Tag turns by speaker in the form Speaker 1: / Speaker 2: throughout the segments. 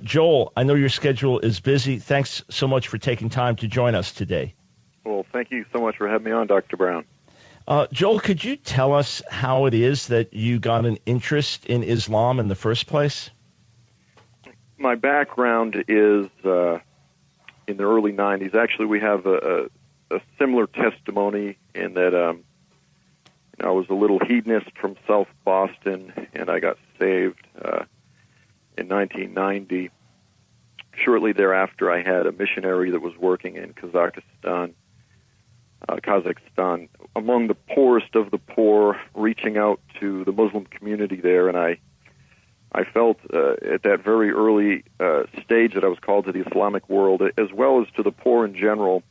Speaker 1: Joel, I know your schedule is busy. Thanks so much for taking time to join us today.
Speaker 2: Well, thank you so much for having me on, Dr. Brown.
Speaker 1: Joel, could you tell us how it is that you got an interest in Islam in the first place?
Speaker 2: My background is in the early 90s. Actually, we have a similar testimony in that I was a little hedonist from South Boston, and I got saved in 1990. Shortly thereafter, I had a missionary that was working in Kazakhstan, among the poorest of the poor, reaching out to the Muslim community there, and I felt at that very early stage that I was called to the Islamic world, as well as to the poor in general.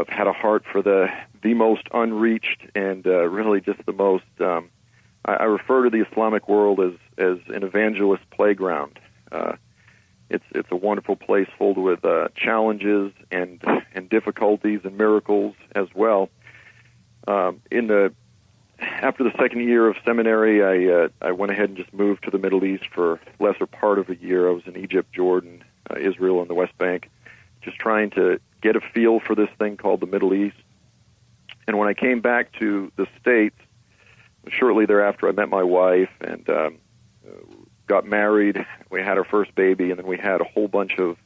Speaker 2: Had a heart for the most unreached and really just the most. I refer to the Islamic world as an evangelist playground. It's a wonderful place filled with challenges and difficulties and miracles as well. After the second year of seminary, I went ahead and just moved to the Middle East for lesser part of a year. I was in Egypt, Jordan, Israel, and the West Bank, just trying to get a feel for this thing called the Middle East. And when I came back to the States, shortly thereafter, I met my wife and got married. We had our first baby, and then we had a whole bunch of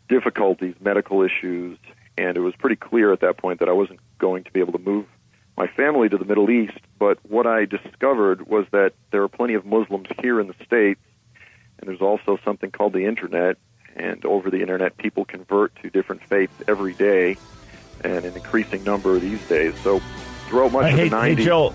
Speaker 2: difficulties, medical issues, and it was pretty clear at that point that I wasn't going to be able to move my family to the Middle East. But what I discovered was that there are plenty of Muslims here in the States, and there's also something called the Internet, and over the Internet, people convert to different faiths every day, and an increasing number these days. So throughout much of the 90s...
Speaker 1: Hey, Joel,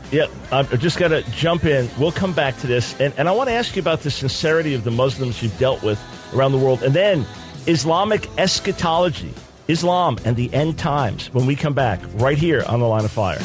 Speaker 1: I've just got to jump in. We'll come back to this, and I want to ask you about the sincerity of the Muslims you've dealt with around the world, and then Islamic eschatology, Islam and the end times, when we come back, right here on The Line of Fire.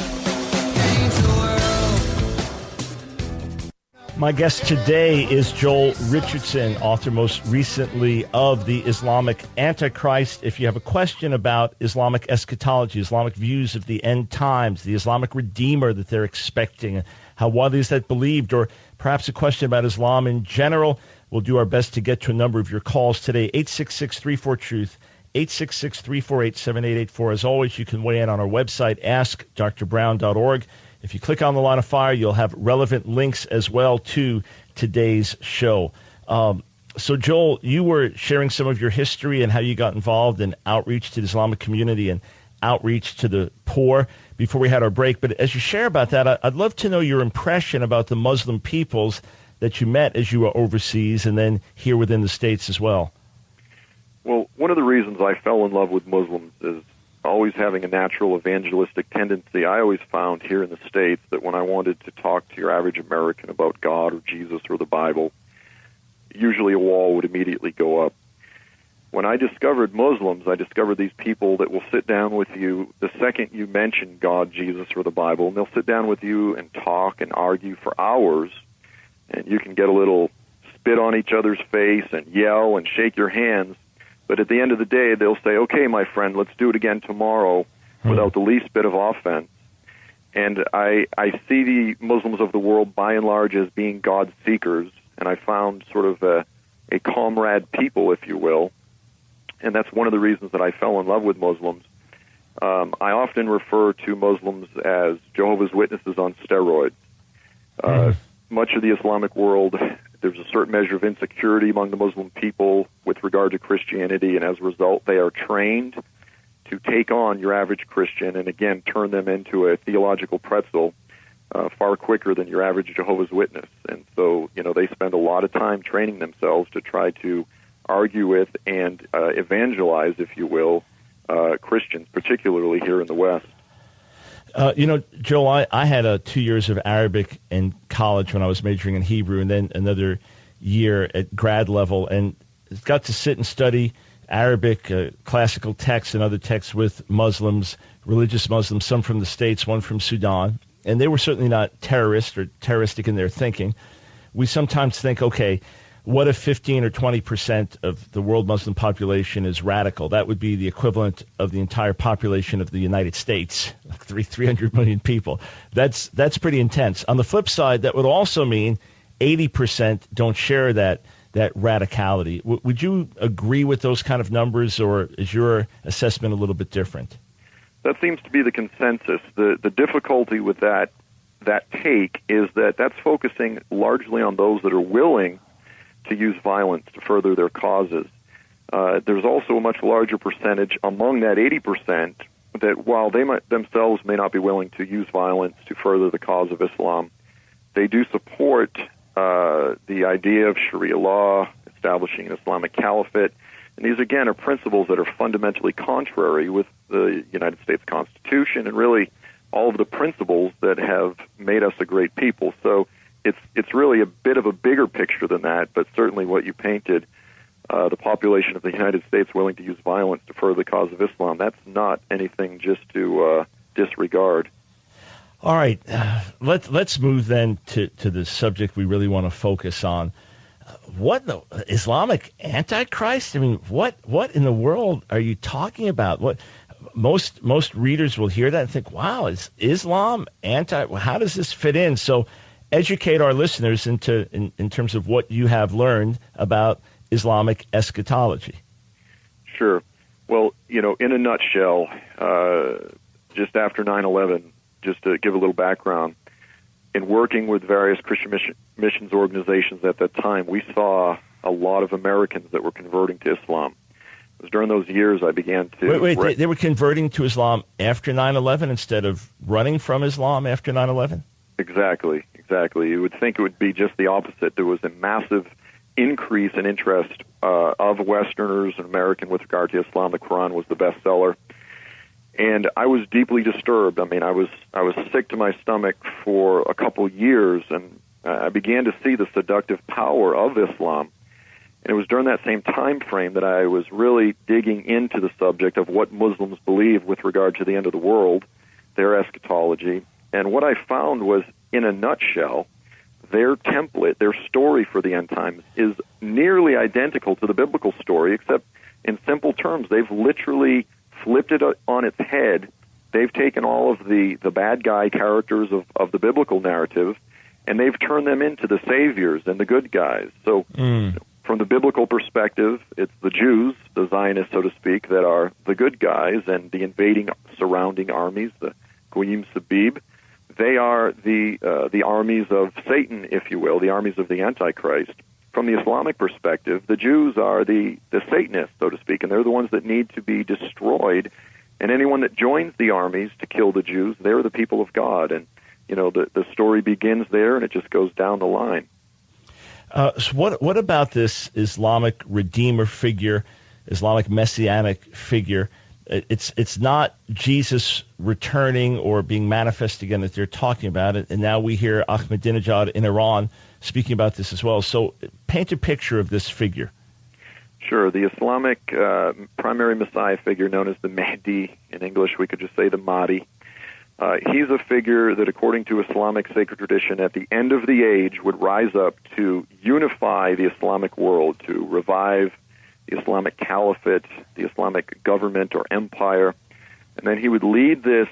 Speaker 1: My guest today is Joel Richardson, author most recently of The Islamic Antichrist. If you have a question about Islamic eschatology, Islamic views of the end times, the Islamic Redeemer that they're expecting, how widely is that believed, or perhaps a question about Islam in general, we'll do our best to get to a number of your calls today. 866-34-TRUTH, 866-348-7884. As always, you can weigh in on our website, askdrbrown.org. If you click on The Line of Fire, you'll have relevant links as well to today's show. So, Joel, you were sharing some of your history and how you got involved in outreach to the Islamic community and outreach to the poor before we had our break. But as you share about that, I'd love to know your impression about the Muslim peoples that you met as you were overseas and then here within the States as well.
Speaker 2: Well, one of the reasons I fell in love with Muslims is always having a natural evangelistic tendency. I always found here in the States that when I wanted to talk to your average American about God or Jesus or the Bible, usually a wall would immediately go up. When I discovered Muslims, I discovered these people that will sit down with you the second you mention God, Jesus, or the Bible, and they'll sit down with you and talk and argue for hours, and you can get a little spit on each other's face and yell and shake your hands. But at the end of the day, they'll say, okay, my friend, let's do it again tomorrow without the least bit of offense. And I see the Muslims of the world, by and large, as being God seekers, and I found sort of a comrade people, if you will, and that's one of the reasons that I fell in love with Muslims. I often refer to Muslims as Jehovah's Witnesses on steroids. Much of the Islamic world, there's a certain measure of insecurity among the Muslim people with regard to Christianity, and as a result, they are trained to take on your average Christian and, again, turn them into a theological pretzel far quicker than your average Jehovah's Witness. And so, they spend a lot of time training themselves to try to argue with and evangelize, if you will, Christians, particularly here in the West.
Speaker 1: Joel, I had 2 years of Arabic in college when I was majoring in Hebrew, and then another year at grad level, and got to sit and study Arabic, classical texts and other texts with Muslims, religious Muslims, some from the States, one from Sudan, and they were certainly not terrorist or terroristic in their thinking. We sometimes think, okay, what if 15 or 20% of the world Muslim population is radical? That would be the equivalent of the entire population of the United States, 300 million people. That's pretty intense. On the flip side, that would also mean 80% don't share that that radicality. Would you agree with those kind of numbers, or is your assessment a little bit different?
Speaker 2: That seems to be the consensus. The difficulty with that take is that that's focusing largely on those that are willing to use violence to further their causes. There's also a much larger percentage among that 80% that while they themselves may not be willing to use violence to further the cause of Islam, they do support the idea of Sharia law, establishing an Islamic caliphate. And these, again, are principles that are fundamentally contrary with the United States Constitution and really all of the principles that have made us a great people. So it's really a bit of a bigger picture than that, but certainly what you painted, the population of the United States willing to use violence to further the cause of Islam, that's not anything just to disregard.
Speaker 1: All right, let's move then to the subject we really want to focus on. What the Islamic Antichrist? I mean, what in the world are you talking about? What most readers will hear that and think, "Wow, is Islam anti? How does this fit in?" So, educate our listeners in terms of what you have learned about Islamic eschatology.
Speaker 2: Sure. Well, in a nutshell, just after 9/11. Just to give a little background, in working with various Christian missions organizations at that time, we saw a lot of Americans that were converting to Islam. It was during those years I began to...
Speaker 1: Wait, they were converting to Islam after 9/11 instead of running from Islam after 9/11?
Speaker 2: Exactly. You would think it would be just the opposite. There was a massive increase in interest of Westerners and Americans with regard to Islam. The Quran was the bestseller. And I was deeply disturbed. I mean, I was sick to my stomach for a couple years, and I began to see the seductive power of Islam. And it was during that same time frame that I was really digging into the subject of what Muslims believe with regard to the end of the world, their eschatology. And what I found was, in a nutshell, their template, their story for the end times is nearly identical to the biblical story, except in simple terms. They've literally flipped it on its head. They've taken all of the bad guy characters of the biblical narrative, and they've turned them into the saviors and the good guys. So from the biblical perspective, it's the Jews, the Zionists, so to speak, that are the good guys, and the invading surrounding armies, the Goyim Sabib, they are the armies of Satan, if you will, the armies of the Antichrist. From the Islamic perspective, the Jews are the Satanists, so to speak, and they're the ones that need to be destroyed. And anyone that joins the armies to kill the Jews, they're the people of God. And, the story begins there, and it just goes down the line.
Speaker 1: So what about this Islamic Redeemer figure, Islamic Messianic figure? It's not Jesus returning or being manifest again that they're talking about it. And now we hear Ahmadinejad in Iran speaking about this as well. So paint a picture of this figure.
Speaker 2: Sure. The Islamic primary Messiah figure known as the Mahdi, in English we could just say the Mahdi. He's a figure that, according to Islamic sacred tradition, at the end of the age would rise up to unify the Islamic world, to revive the Islamic caliphate, the Islamic government or empire. And then he would lead this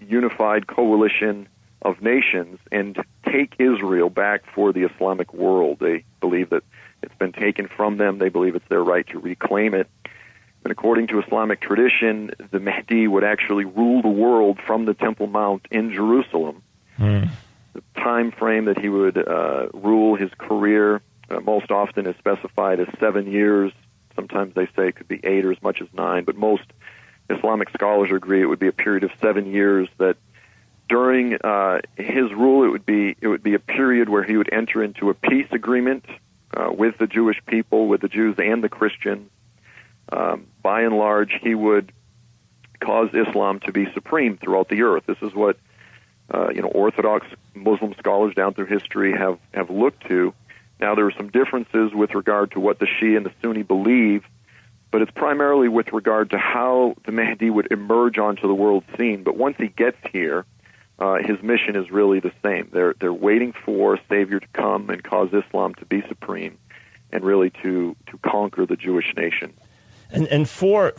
Speaker 2: unified coalition of nations and take Israel back for the Islamic world. They believe that it's been taken from them. They believe it's their right to reclaim it. And according to Islamic tradition, the Mahdi would actually rule the world from the Temple Mount in Jerusalem. The time frame that he would rule his career most often is specified as 7 years. Sometimes they say it could be 8 or as much as 9, but most Islamic scholars agree it would be a period of 7 years. That during his rule, it would be a period where he would enter into a peace agreement with the Jewish people, with the Jews and the Christians. By and large, he would cause Islam to be supreme throughout the earth. This is what Orthodox Muslim scholars down through history have looked to. Now, there are some differences with regard to what the Shia and the Sunni believe, but it's primarily with regard to how the Mahdi would emerge onto the world scene. But once he gets here, his mission is really the same. They're waiting for a savior to come and cause Islam to be supreme and really to conquer the Jewish nation.
Speaker 1: And for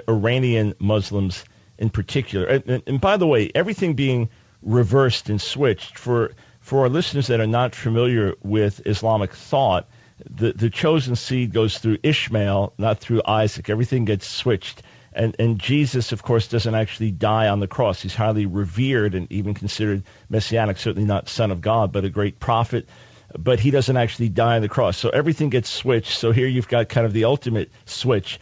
Speaker 1: Iranian Muslims in particular, and by the way, everything being reversed and switched, for for our listeners that are not familiar with Islamic thought, the chosen seed goes through Ishmael, not through Isaac. Everything gets switched. And Jesus, of course, doesn't actually die on the cross. He's highly revered and even considered messianic, certainly not son of God, but a great prophet. But he doesn't actually die on the cross. So everything gets switched. So here you've got kind of the ultimate switch.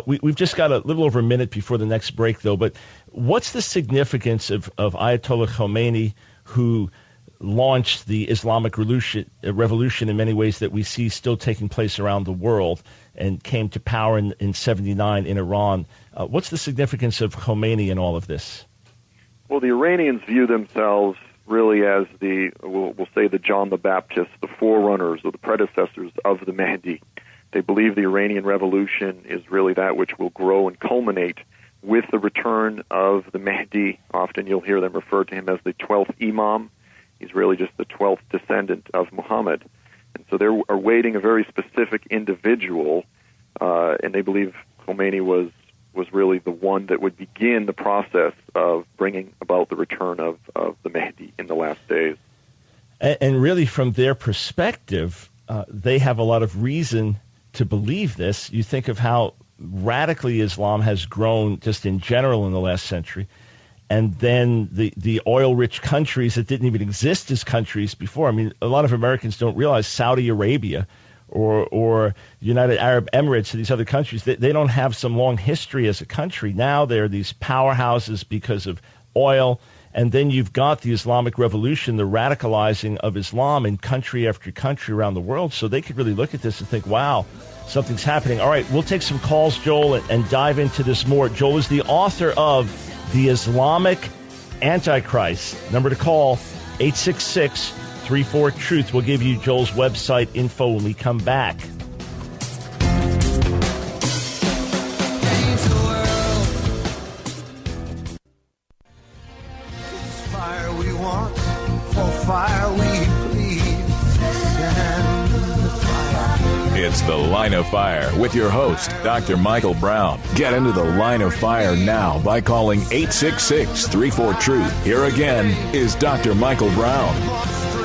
Speaker 1: We've just got a little over a minute before the next break, though. But what's the significance of Ayatollah Khomeini, who launched the Islamic revolution in many ways that we see still taking place around the world and came to power in 79 in Iran? What's the significance of Khomeini in all of this?
Speaker 2: Well, the Iranians view themselves really as we'll say the John the Baptist, the forerunners or the predecessors of the Mahdi. They believe the Iranian Revolution is really that which will grow and culminate with the return of the Mahdi. Often you'll hear them refer to him as the 12th Imam. He's really just the 12th descendant of Muhammad. And so they're awaiting a very specific individual, and they believe Khomeini was really the one that would begin the process of bringing about the return of the Mahdi in the last days.
Speaker 1: And really, from their perspective, they have a lot of reason to believe this. You think of how radically Islam has grown just in general in the last century. And then the oil-rich countries that didn't even exist as countries before. I mean, a lot of Americans don't realize Saudi Arabia or United Arab Emirates or these other countries, they don't have some long history as a country. Now they're these powerhouses because of oil. And then you've got the Islamic Revolution, the radicalizing of Islam in country after country around the world. So they could really look at this and think, wow, something's happening. All right, we'll take some calls, Joel, and dive into this more. Joel is the author of The Islamic Antichrist. Number to call, 866-34-TRUTH. We'll give you Joel's website info when we come back.
Speaker 3: Fire we want, for fire we please. Stand the fire.
Speaker 4: It's The Line of Fire with your host, Dr. Michael Brown. Get into the Line of Fire now by calling 866-34-TRUTH. Here again is Dr. Michael Brown.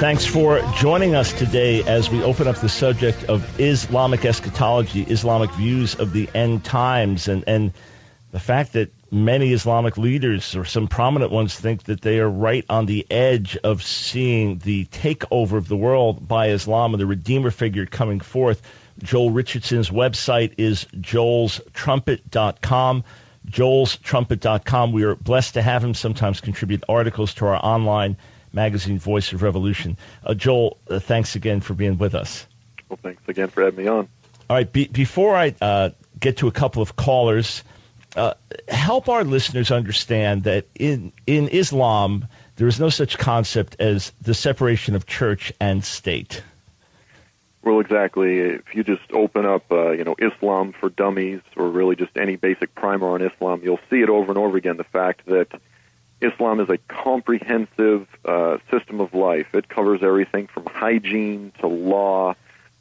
Speaker 1: Thanks for joining us today as we open up the subject of Islamic eschatology, Islamic views of the end times, and the fact that many Islamic leaders, or some prominent ones, think that they are right on the edge of seeing the takeover of the world by Islam and the Redeemer figure coming forth. Joel Richardson's website is joelstrumpet.com. joelstrumpet.com. We are blessed to have him sometimes contribute articles to our online magazine, Voice of Revolution. Joel, thanks again for being with us.
Speaker 2: Well, thanks again for having me on.
Speaker 1: All right, before I get to a couple of callers, help our listeners understand that in Islam, there is no such concept as the separation of church and state.
Speaker 2: Well, exactly. If you just open up, Islam for Dummies, or really just any basic primer on Islam, you'll see it over and over again, the fact that Islam is a comprehensive system of life. It covers everything from hygiene to law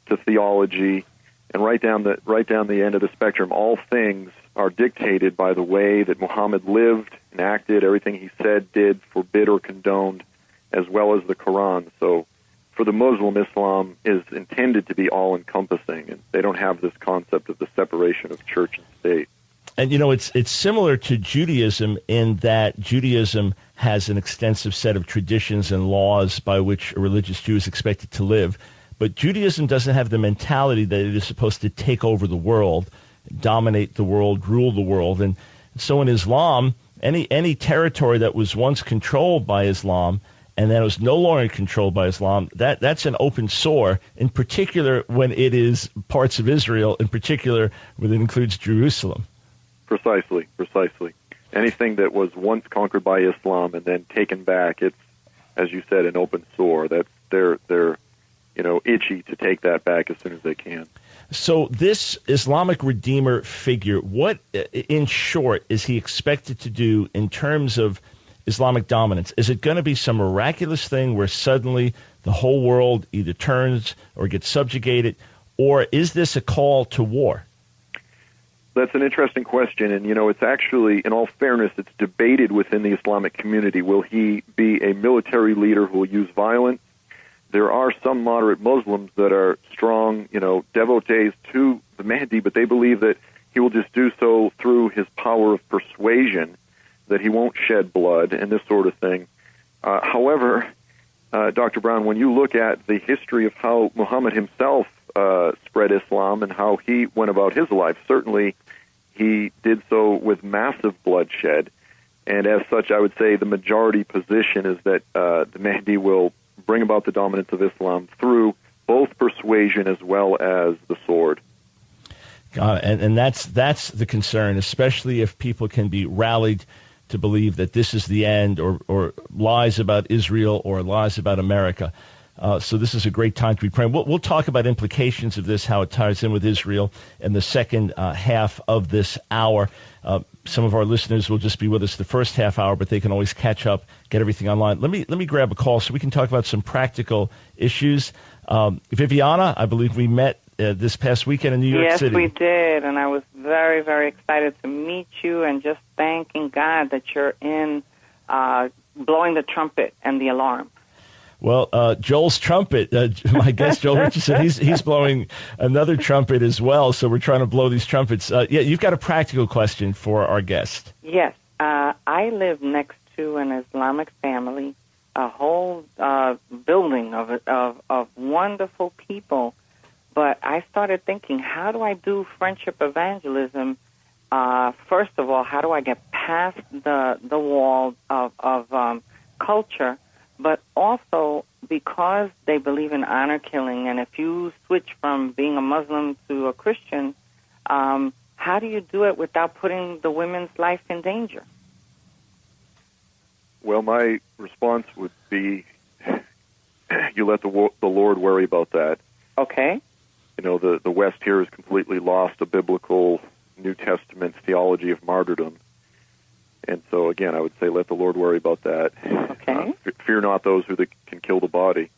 Speaker 2: to theology, and right down the end of the spectrum, all things are dictated by the way that Muhammad lived and acted, everything he said, did, forbid, or condoned, as well as the Quran. So for the Muslim, Islam is intended to be all-encompassing, and they don't have this concept of the separation of church and state.
Speaker 1: And, it's similar to Judaism in that Judaism has an extensive set of traditions and laws by which a religious Jew is expected to live. But Judaism doesn't have the mentality that it is supposed to take over the world, dominate the world, rule the world. And so in Islam, any territory that was once controlled by Islam and then was no longer controlled by Islam, that's an open sore, in particular when it is parts of Israel, in particular when it includes Jerusalem.
Speaker 2: Precisely. Anything that was once conquered by Islam and then taken back, it's, as you said, an open sore. That's they're itchy to take that back as soon as they can.
Speaker 1: So this Islamic Redeemer figure, what, in short, is he expected to do in terms of Islamic dominance? Is it going to be some miraculous thing where suddenly the whole world either turns or gets subjugated, or is this a call to war?
Speaker 2: That's an interesting question, and it's actually, in all fairness, it's debated within the Islamic community. Will he be a military leader who will use violence, there are some moderate Muslims that are strong, devotees to the Mahdi, but they believe that he will just do so through his power of persuasion, that he won't shed blood and this sort of thing. However, Dr. Brown, when you look at the history of how Muhammad himself spread Islam and how he went about his life, certainly he did so with massive bloodshed. And as such, I would say the majority position is that the Mahdi will bring about the dominance of Islam through both persuasion as well as the sword.
Speaker 1: And that's the concern, especially if people can be rallied to believe that this is the end, or lies about Israel or lies about America. So this is a great time to be praying. We'll talk about implications of this, how it ties in with Israel in the second half of this hour. Some of our listeners will just be with us the first half hour, but they can always catch up, get everything online. Let me grab a call so we can talk about some practical issues. Viviana, I believe we met this past weekend in New York City.
Speaker 5: Yes, we did, and I was very, very excited to meet you and just thanking God that you're in blowing the trumpet and the alarm.
Speaker 1: Well, Joel's trumpet, my guest Joel Richardson, he's blowing another trumpet as well, so we're trying to blow these trumpets. You've got a practical question for our guest.
Speaker 5: Yes. I live next to an Islamic family, a whole building of wonderful people, but I started thinking, how do I do friendship evangelism? First of all, how do I get past the wall of culture? But also, because they believe in honor killing, and if you switch from being a Muslim to a Christian, how do you do it without putting the women's life in danger?
Speaker 2: Well, my response would be, you let the Lord worry about that.
Speaker 5: Okay.
Speaker 2: The West here has completely lost a biblical New Testament theology of martyrdom. And so, again, I would say let the Lord worry about that.
Speaker 5: Okay.
Speaker 2: Fear not those who can kill the body.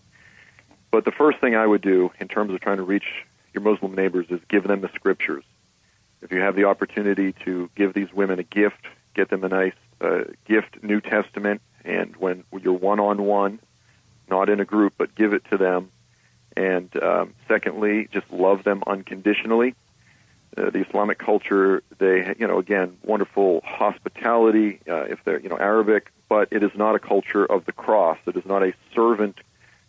Speaker 2: But the first thing I would do in terms of trying to reach your Muslim neighbors is give them the Scriptures. If you have the opportunity to give these women a gift, get them a nice gift New Testament, and when you're one-on-one, not in a group, but give it to them. And secondly, just love them unconditionally. The Islamic culture, they, again, wonderful hospitality, if they're, Arabic, but it is not a culture of the cross. It is not a servant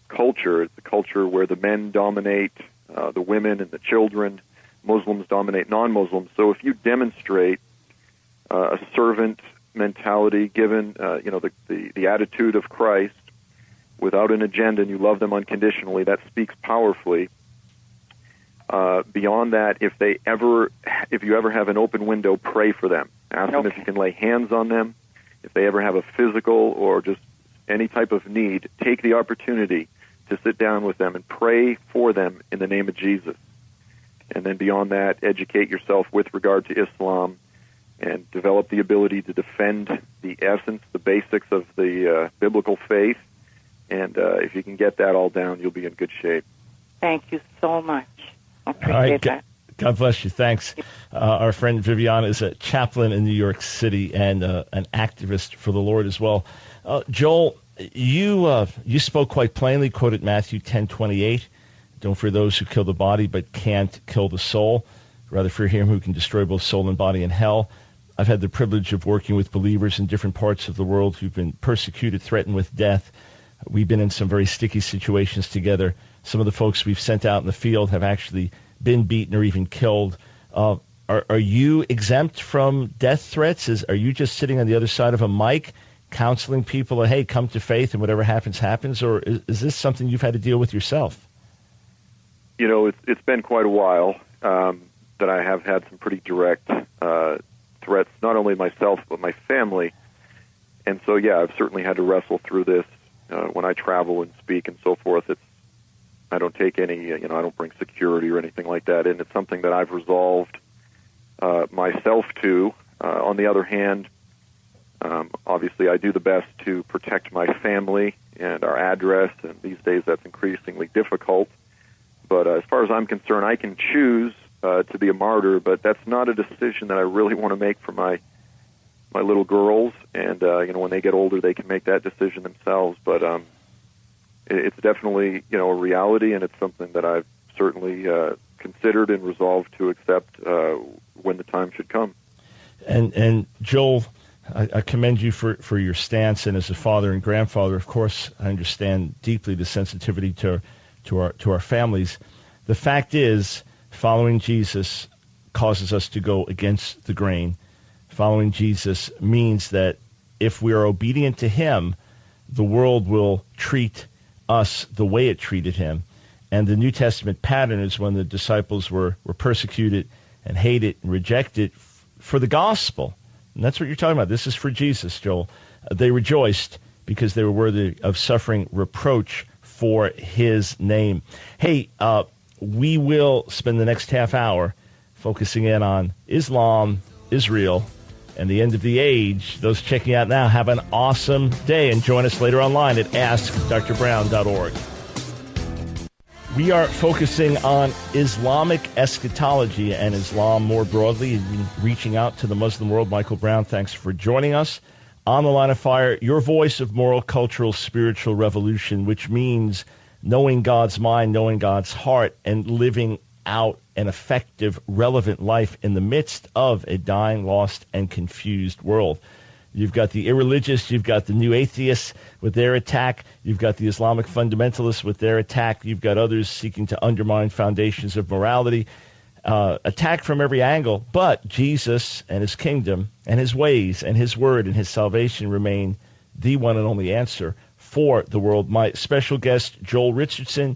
Speaker 2: culture. It's a culture where the men dominate the women and the children. Muslims dominate non-Muslims. So if you demonstrate a servant mentality, given, the attitude of Christ without an agenda, and you love them unconditionally, that speaks powerfully. Beyond that, if you ever have an open window, pray for them. Ask them if you can lay hands on them. If they ever have a physical or just any type of need, take the opportunity to sit down with them and pray for them in the name of Jesus. And then beyond that, educate yourself with regard to Islam and develop the ability to defend the essence, the basics of the biblical faith. And if you can get that all down, you'll be in good shape.
Speaker 5: Thank you so much. I appreciate
Speaker 1: All right.
Speaker 5: that.
Speaker 1: God bless you. Thanks. Our friend Viviana is a chaplain in New York City and an activist for the Lord as well. Joel, you spoke quite plainly, quoted Matthew 10:28. Don't fear those who kill the body but can't kill the soul. Rather fear him who can destroy both soul and body in hell. I've had the privilege of working with believers in different parts of the world who've been persecuted, threatened with death. We've been in some very sticky situations together. Some of the folks we've sent out in the field have actually been beaten or even killed. Are you exempt from death threats? Are you just sitting on the other side of a mic counseling people, hey, come to faith and whatever happens, happens? Or is this something you've had to deal with yourself?
Speaker 2: It's been quite a while that I have had some pretty direct threats, not only myself, but my family. And so, I've certainly had to wrestle through this when I travel and speak and so forth. I don't take any, I don't bring security or anything like that, and it's something that I've resolved myself to. On the other hand, obviously I do the best to protect my family and our address, and these days that's increasingly difficult. But as far as I'm concerned, I can choose to be a martyr, but that's not a decision that I really want to make for my little girls. And, when they get older, they can make that decision themselves. But it's definitely, a reality, and it's something that I've certainly considered and resolved to accept when the time should come. And
Speaker 1: Joel, I commend you for your stance, and as a father and grandfather, of course, I understand deeply the sensitivity to our families. The fact is, following Jesus causes us to go against the grain. Following Jesus means that if we are obedient to him, the world will treat us the way it treated him. And the New Testament pattern is when the disciples were persecuted and hated and rejected for the gospel. And that's what you're talking about. This is for Jesus, Joel. They rejoiced because they were worthy of suffering reproach for his name. Hey, we will spend the next half hour focusing in on Islam, Israel, and the end of the age. Those checking out now, have an awesome day, and join us later online at AskDrBrown.org. We are focusing on Islamic eschatology and Islam more broadly, and reaching out to the Muslim world. Michael Brown, thanks for joining us. On the Line of Fire, your voice of moral, cultural, spiritual revolution, which means knowing God's mind, knowing God's heart, and living out an effective, relevant life in the midst of a dying, lost, and confused world. You've got the irreligious, you've got the new atheists with their attack, you've got the Islamic fundamentalists with their attack, you've got others seeking to undermine foundations of morality, attack from every angle. But Jesus and his kingdom and his ways and his word and his salvation remain the one and only answer for the world. My special guest, Joel Richardson,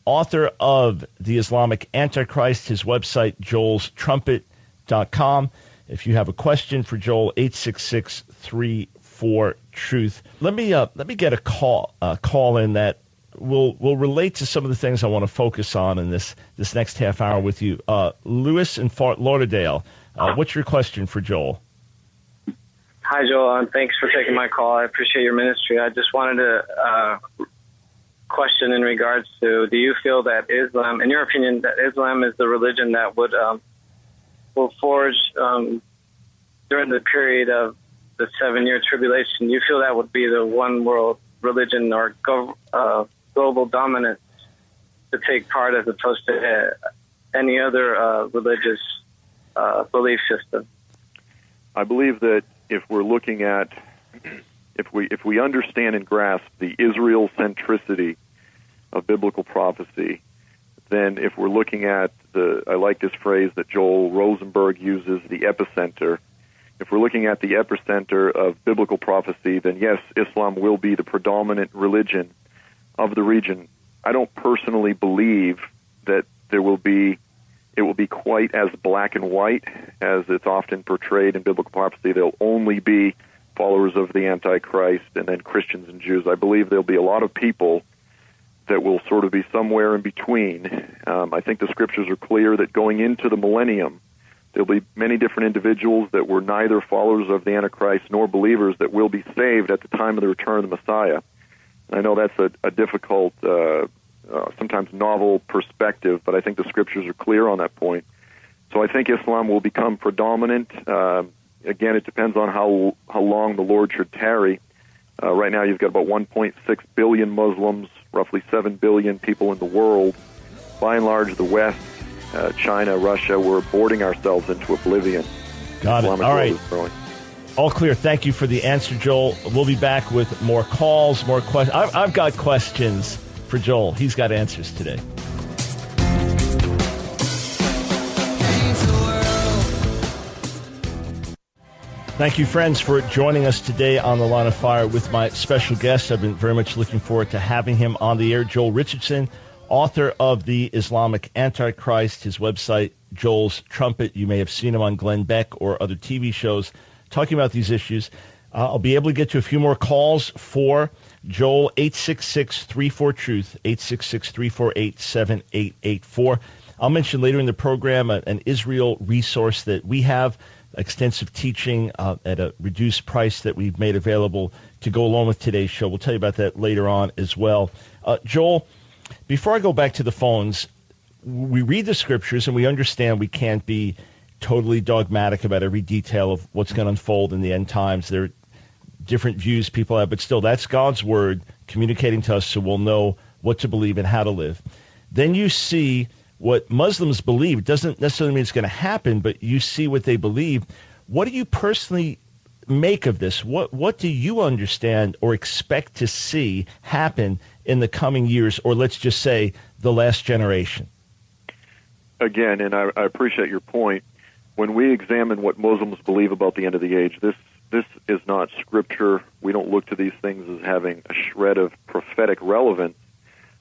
Speaker 1: author of The Islamic Antichrist, his website, joelstrumpet.com. If you have a question for Joel, 866-34-TRUTH. Let me get a call in that will relate to some of the things I want to focus on in this next half hour with you. Lewis in Fort Lauderdale, what's your question for Joel?
Speaker 6: Hi, Joel. Thanks for taking my call. I appreciate your ministry. I just wanted to question in regards to, do you feel that Islam, in your opinion, that Islam is the religion that will forge during the period of the 7-year tribulation? You feel that would be the one world religion or global dominance to take part as opposed to any other religious belief system?
Speaker 2: I believe that if we're looking at, if we understand and grasp the Israel centricity of biblical prophecy, then if we're looking at I like this phrase that Joel Rosenberg uses, the epicenter. If we're looking at the epicenter of biblical prophecy, then yes, Islam will be the predominant religion of the region. I don't personally believe that it will be quite as black and white as it's often portrayed in biblical prophecy. There'll only be followers of the Antichrist and then Christians and Jews. I believe there'll be a lot of people that will sort of be somewhere in between. I think the scriptures are clear that going into the millennium, there'll be many different individuals that were neither followers of the Antichrist nor believers that will be saved at the time of the return of the Messiah. And I know that's a difficult, sometimes novel perspective, but I think the scriptures are clear on that point. So I think Islam will become predominant. Again, it depends on how long the Lord should tarry. Right now you've got about 1.6 billion Muslims, roughly 7 billion people in the world. By and large, the West, China, Russia, we're boarding ourselves into oblivion.
Speaker 1: Got it. All right. All clear. Thank you for the answer, Joel. We'll be back with more calls, more questions. I've got questions for Joel. He's got answers today. Thank you, friends, for joining us today on The Line of Fire with my special guest. I've been very much looking forward to having him on the air, Joel Richardson, author of The Islamic Antichrist, his website, Joel's Trumpet. You may have seen him on Glenn Beck or other TV shows talking about these issues. I'll be able to get to a few more calls for Joel, 866-34-TRUTH, 866-348-7884. I'll mention later in the program an Israel resource that we have, extensive teaching at a reduced price that we've made available to go along with today's show. We'll tell you about that later on as well. Joel, before I go back to the phones, we read the scriptures and we understand we can't be totally dogmatic about every detail of what's going to unfold in the end times. There are different views people have, but still, that's God's word communicating to us so we'll know what to believe and how to live. Then you see what Muslims believe. It doesn't necessarily mean it's going to happen, but you see what they believe. What do you personally make of this? What do you understand or expect to see happen in the coming years, or let's just say the last generation?
Speaker 2: Again, and I appreciate your point. When we examine what Muslims believe about the end of the age, this is not scripture. We don't look to these things as having a shred of prophetic relevance.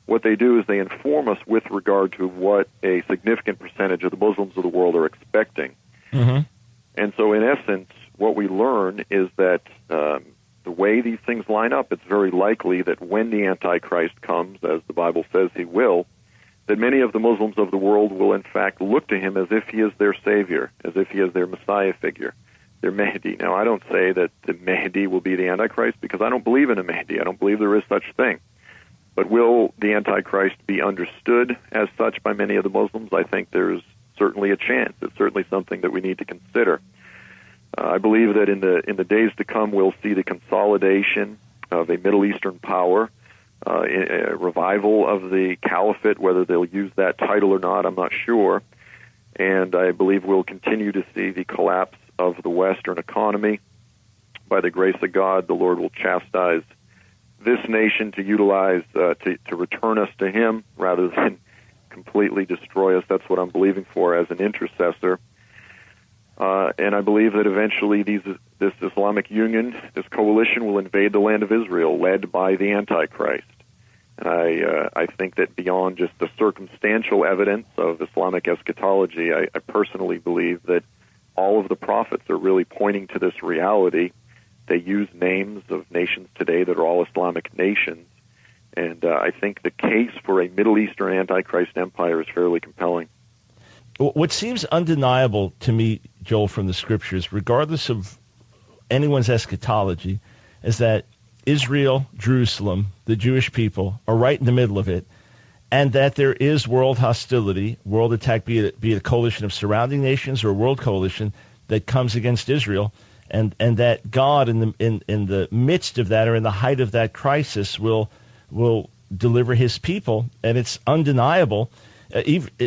Speaker 2: What they do is they inform us with regard to what a significant percentage of the Muslims of the world are expecting. Mm-hmm. And so, in essence, what we learn is that the way these things line up, it's very likely that when the Antichrist comes, as the Bible says he will, that many of the Muslims of the world will in fact look to him as if he is their savior, as if he is their Messiah figure, their Mahdi. Now, I don't say that the Mahdi will be the Antichrist because I don't believe in a Mahdi. I don't believe there is such thing. But will the Antichrist be understood as such by many of the Muslims? I think there's certainly a chance. It's certainly something that we need to consider. I believe that in the days to come, we'll see the consolidation of a Middle Eastern power, a revival of the caliphate. Whether they'll use that title or not, I'm not sure. And I believe we'll continue to see the collapse of the Western economy. By the grace of God, the Lord will chastise this nation to utilize, to return us to him rather than completely destroy us. That's what I'm believing for as an intercessor. And I believe that eventually this Islamic Union, this coalition, will invade the land of Israel, led by the Antichrist. And I think that beyond just the circumstantial evidence of Islamic eschatology, I personally believe that all of the prophets are really pointing to this reality. They use names of nations today that are all Islamic nations. And I think the case for a Middle Eastern Antichrist empire is fairly compelling.
Speaker 1: What seems undeniable to me, Joel, from the scriptures, regardless of anyone's eschatology, is that Israel, Jerusalem, the Jewish people, are right in the middle of it, and that there is world hostility, world attack, be it a coalition of surrounding nations or a world coalition that comes against Israel, and that God, in the midst of that, or in the height of that crisis, will deliver his people, and it's undeniable.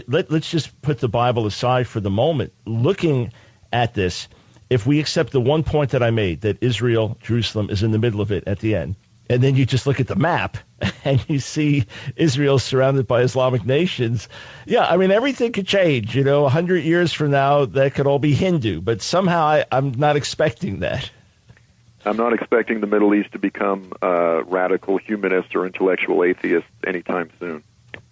Speaker 1: Let's just put the Bible aside for the moment. Looking at this, if we accept the one point that I made, that Israel, Jerusalem, is in the middle of it at the end, and then you just look at the map and you see Israel surrounded by Islamic nations, yeah, I mean, everything could change. 100 years from now, that could all be Hindu, but somehow I'm not expecting that.
Speaker 2: I'm not expecting the Middle East to become radical humanists or intellectual atheists anytime soon.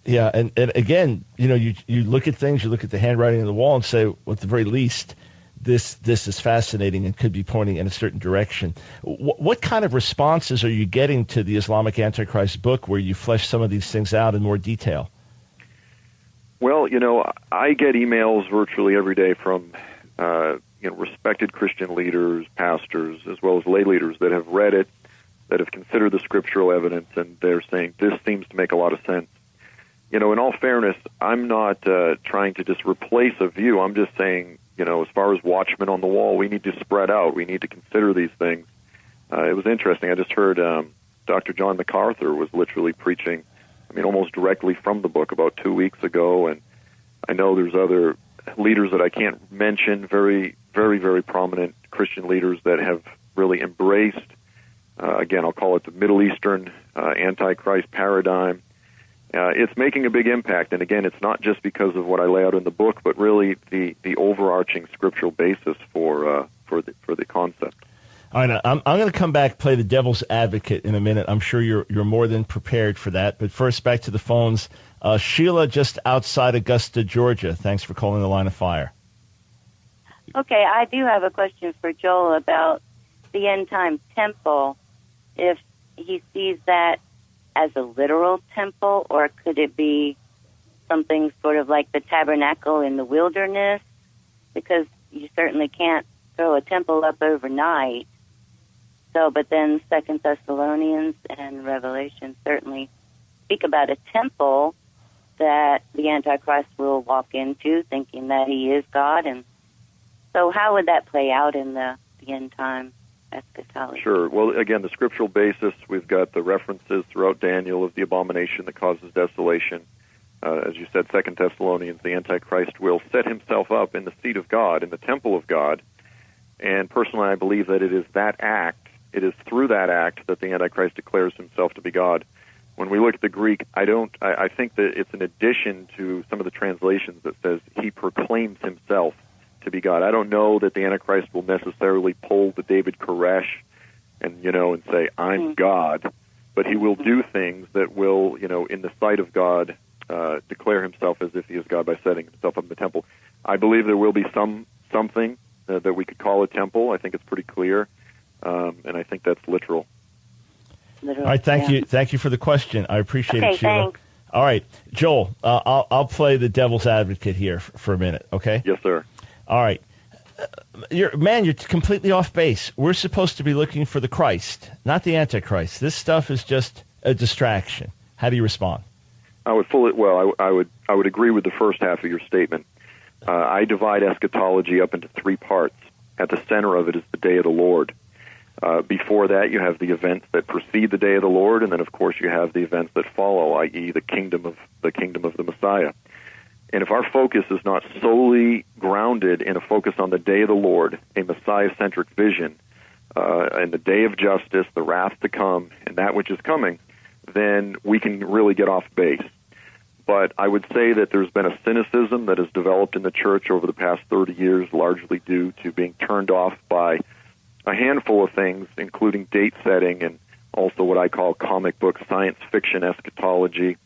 Speaker 1: Yeah, and again, you look at things, you look at the handwriting on the wall and say, well, at the very least, this is fascinating and could be pointing in a certain direction. What kind of responses are you getting to the Islamic Antichrist book where you flesh some of these things out in more detail?
Speaker 2: Well, I get emails virtually every day from respected Christian leaders, pastors, as well as lay leaders that have read it, that have considered the scriptural evidence, and they're saying, this seems to make a lot of sense. In all fairness, I'm not trying to just replace a view. I'm just saying, as far as watchmen on the wall, we need to spread out. We need to consider these things. It was interesting. I just heard Dr. John MacArthur was literally preaching, almost directly from the book about 2 weeks ago. And I know there's other leaders that I can't mention, very, very, very prominent Christian leaders that have really embraced, again, I'll call it the Middle Eastern Antichrist paradigm. It's making a big impact, and again, it's not just because of what I lay out in the book, but really the overarching scriptural basis for the concept.
Speaker 1: All right, I'm going to come back, play the devil's advocate in a minute. I'm sure you're more than prepared for that. But first, back to the phones. Sheila, just outside Augusta, Georgia. Thanks for calling the Line of Fire.
Speaker 7: Okay, I do have a question for Joel about the end-time temple. If he sees that as a literal temple, or could it be something sort of like the tabernacle in the wilderness? Because you certainly can't throw a temple up overnight. So, but then 2 Thessalonians and Revelation certainly speak about a temple that the Antichrist will walk into, thinking that he is God. And so how would that play out in the end time eschatology?
Speaker 2: Sure. Well, again, the scriptural basis, we've got the references throughout Daniel of the abomination that causes desolation. As you said, 2 Thessalonians, the Antichrist will set himself up in the seat of God, in the temple of God. And personally, I believe that it is that act, it is through that act that the Antichrist declares himself to be God. When we look at the Greek, I think that it's an addition to some of the translations that says he proclaims himself to be God. I don't know that the Antichrist will necessarily pull the David Koresh and say, I'm God, but he will do things that will, in the sight of God, declare himself as if he is God by setting himself up in the temple. I believe there will be something that we could call a temple. I think it's pretty clear, and I think that's literal.
Speaker 1: All right, thank you. Thank you for the question. I appreciate it, Sheila.
Speaker 7: Thanks.
Speaker 1: All right, Joel, I'll play the devil's advocate here for a minute, okay?
Speaker 2: Yes, sir.
Speaker 1: All right. You're completely off base. We're supposed to be looking for the Christ, not the Antichrist. This stuff is just a distraction. How do you respond?
Speaker 2: I would agree with the first half of your statement. I divide eschatology up into three parts. At the center of it is the day of the Lord. Before that, you have the events that precede the day of the Lord, and then, of course, you have the events that follow, i.e., the kingdom of the Messiah. And if our focus is not solely grounded in a focus on the day of the Lord, a Messiah-centric vision, and the day of justice, the wrath to come, and that which is coming, then we can really get off base. But I would say that there's been a cynicism that has developed in the church over the past 30 years, largely due to being turned off by a handful of things, including date setting and also what I call comic book science fiction eschatology.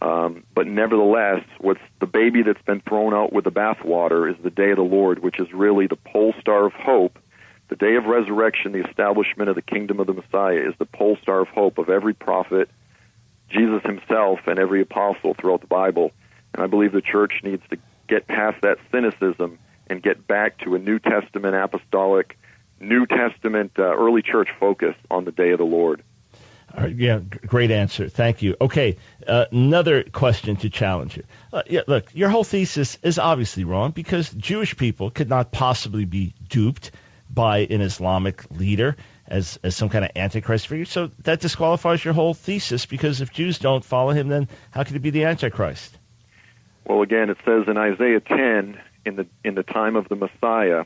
Speaker 2: But nevertheless, what's the baby that's been thrown out with the bathwater is the day of the Lord, which is really the pole star of hope. The day of resurrection, the establishment of the kingdom of the Messiah, is the pole star of hope of every prophet, Jesus himself, and every apostle throughout the Bible. And I believe the church needs to get past that cynicism and get back to a New Testament apostolic, New Testament early church focus on the day of the Lord.
Speaker 1: Yeah, great answer. Thank you. Okay, another question to challenge you. Look, your whole thesis is obviously wrong because Jewish people could not possibly be duped by an Islamic leader as some kind of Antichrist figure. So that disqualifies your whole thesis because if Jews don't follow him, then how could he be the Antichrist?
Speaker 2: Well, again, it says in Isaiah 10, in the time of the Messiah,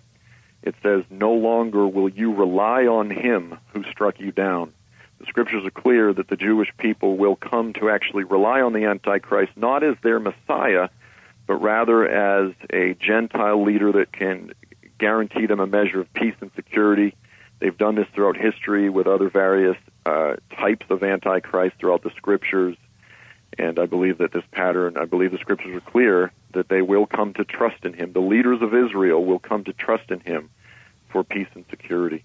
Speaker 2: it says, "No longer will you rely on him who struck you down." The scriptures are clear that the Jewish people will come to actually rely on the Antichrist, not as their Messiah, but rather as a Gentile leader that can guarantee them a measure of peace and security. They've done this throughout history with other various types of Antichrist throughout the scriptures. And I believe that the scriptures are clear that they will come to trust in him. The leaders of Israel will come to trust in him for peace and security.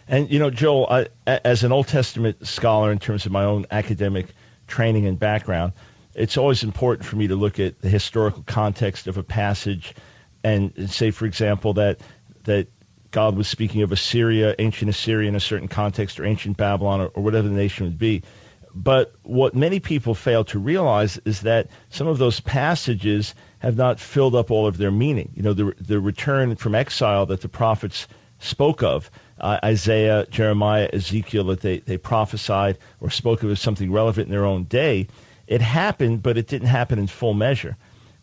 Speaker 1: And, Joel, as an Old Testament scholar in terms of my own academic training and background, it's always important for me to look at the historical context of a passage and say, for example, that God was speaking of Assyria, ancient Assyria in a certain context, or ancient Babylon, or whatever the nation would be. But what many people fail to realize is that some of those passages have not filled up all of their meaning. The return from exile that the prophets spoke of, Isaiah, Jeremiah, Ezekiel, that they prophesied or spoke of as something relevant in their own day, it happened, but it didn't happen in full measure.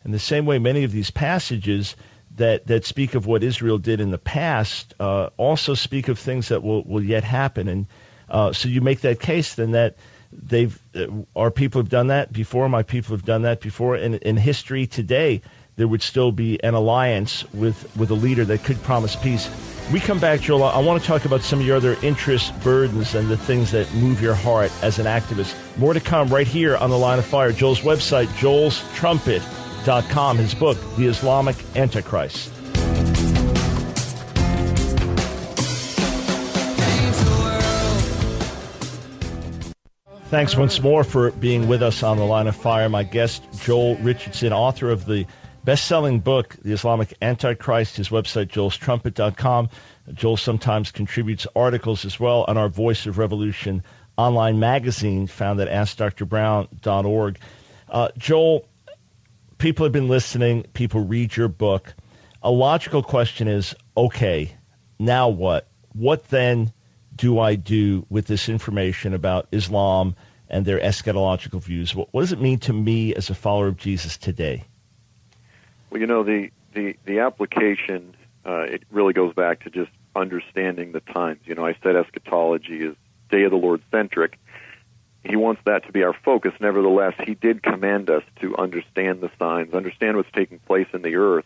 Speaker 1: In the same way, many of these passages that speak of what Israel did in the past also speak of things that will yet happen. And so you make that case then that our people have done that before, my people have done that before, and in history today there would still be an alliance with a leader that could promise peace. We come back, Joel. I want to talk about some of your other interests, burdens, and the things that move your heart as an activist. More to come right here on The Line of Fire. Joel's website, joelstrumpet.com, his book, The Islamic Antichrist. Thanks once more for being with us on The Line of Fire. My guest, Joel Richardson, author of the best-selling book, The Islamic Antichrist, his website, joelstrumpet.com. Joel sometimes contributes articles as well on our Voice of Revolution online magazine found at AskDrBrown.org. Joel, people have been listening. People read your book. A logical question is, okay, now what? What then do I do with this information about Islam and their eschatological views? What does it mean to me as a follower of Jesus today?
Speaker 2: Well, the application, it really goes back to just understanding the times. I said eschatology is Day of the Lord centric. He wants that to be our focus. Nevertheless, he did command us to understand the signs, understand what's taking place in the earth.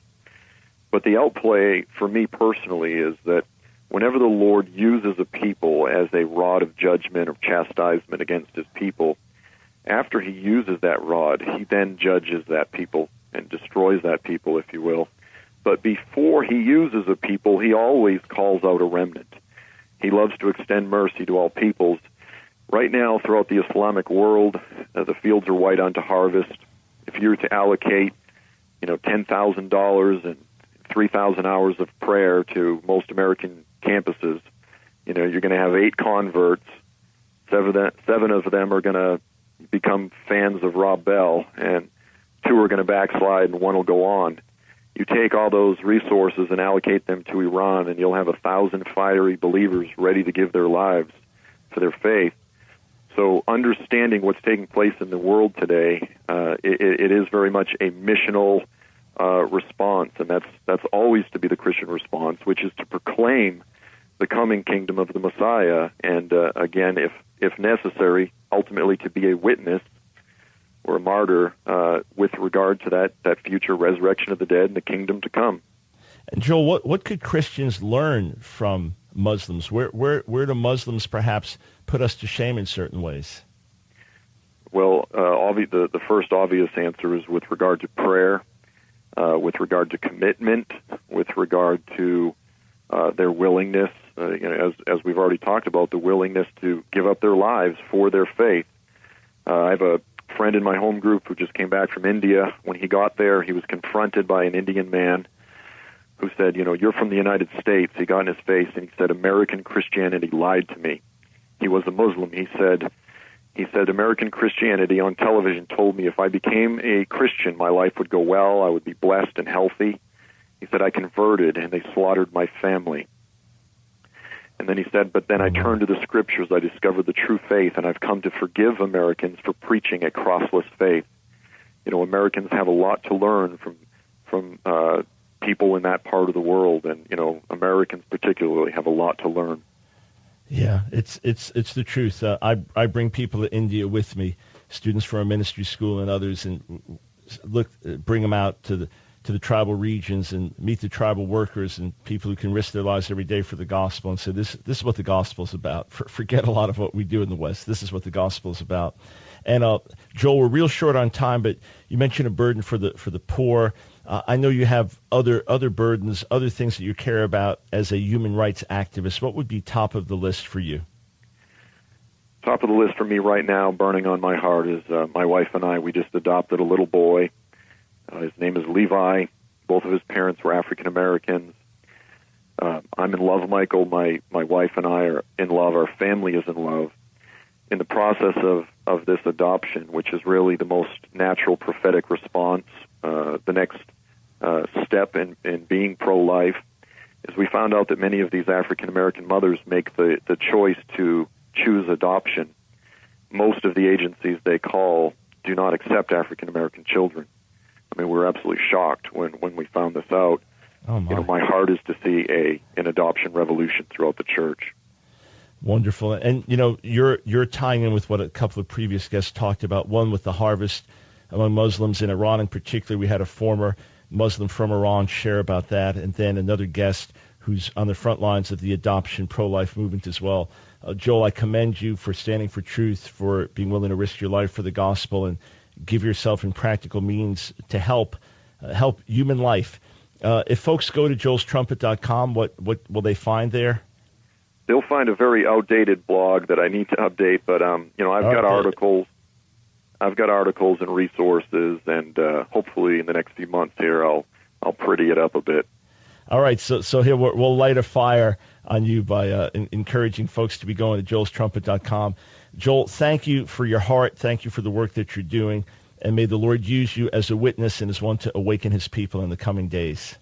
Speaker 2: But the outplay for me personally is that whenever the Lord uses a people as a rod of judgment or chastisement against his people, after he uses that rod, he then judges that people and destroys that people, if you will. But before he uses a people, he always calls out a remnant. He loves to extend mercy to all peoples. Right now, throughout the Islamic world, the fields are white unto harvest. If you were to allocate, $10,000 and 3,000 hours of prayer to most American campuses, you're going to have 8 converts. 7 of them are going to become fans of Rob Bell, and 2 are going to backslide, and 1 will go on. You take all those resources and allocate them to Iran, and you'll have 1,000 fiery believers ready to give their lives for their faith. So understanding what's taking place in the world today, it is very much a missional response, and that's always to be the Christian response, which is to proclaim the coming kingdom of the Messiah, and again, if necessary, ultimately to be a witness or a martyr with regard to that future resurrection of the dead and the kingdom to come.
Speaker 1: And Joel, what could Christians learn from Muslims? Where do Muslims perhaps put us to shame in certain ways?
Speaker 2: Well, the first obvious answer is with regard to prayer, with regard to commitment, with regard to their willingness, as we've already talked about, the willingness to give up their lives for their faith. I have a friend in my home group who just came back from India. When he got there, he was confronted by an Indian man who said, you're from the United States. He got in his face and he said, American Christianity lied to me. He was a Muslim. He said, American Christianity on television told me if I became a Christian, my life would go well, I would be blessed and healthy. He said, I converted and they slaughtered my family. And then he said, but then I turned to the scriptures, I discovered the true faith, and I've come to forgive Americans for preaching a crossless faith. Americans have a lot to learn from people in that part of the world, and Americans particularly have a lot to learn.
Speaker 1: Yeah, it's the truth. I bring people to India with me, students from our ministry school and others, and bring them out to the tribal regions and meet the tribal workers and people who can risk their lives every day for the gospel, and say this is what the gospel is about. Forget a lot of what we do in the West. This is what the gospel is about. And Joel, we're real short on time, but you mentioned a burden for the poor. I know you have other burdens, other things that you care about as a human rights activist. What would be top of the list for you?
Speaker 2: Top of the list for me right now, burning on my heart, is my wife and I. We just adopted a little boy. His name is Levi. Both of his parents were African Americans. I'm in love, Michael. My wife and I are in love. Our family is in love. In the process of this adoption, which is really the most natural prophetic response, the next step in being pro-life, is we found out that many of these African American mothers make the choice to choose adoption. Most of the agencies they call do not accept African American children. I mean, we were absolutely shocked when we found this out.
Speaker 1: Oh my.
Speaker 2: My heart is to see an adoption revolution throughout the church.
Speaker 1: Wonderful. And, you're tying in with what a couple of previous guests talked about, one with the harvest among Muslims in Iran in particular. We had a former Muslim from Iran share about that, and then another guest who's on the front lines of the adoption pro-life movement as well. Joel, I commend you for standing for truth, for being willing to risk your life for the gospel, and give yourself in practical means to help human life. If folks go to joelstrumpet.com, what will they find there?
Speaker 2: They'll find a very outdated blog that I need to update, but I've got articles. I've got articles and resources, and hopefully in the next few months here, I'll pretty it up a bit. All
Speaker 1: right, so here we'll light a fire on you by encouraging folks to be going to joelstrumpet.com. Joel, thank you for your heart. Thank you for the work that you're doing, and may the Lord use you as a witness and as one to awaken his people in the coming days.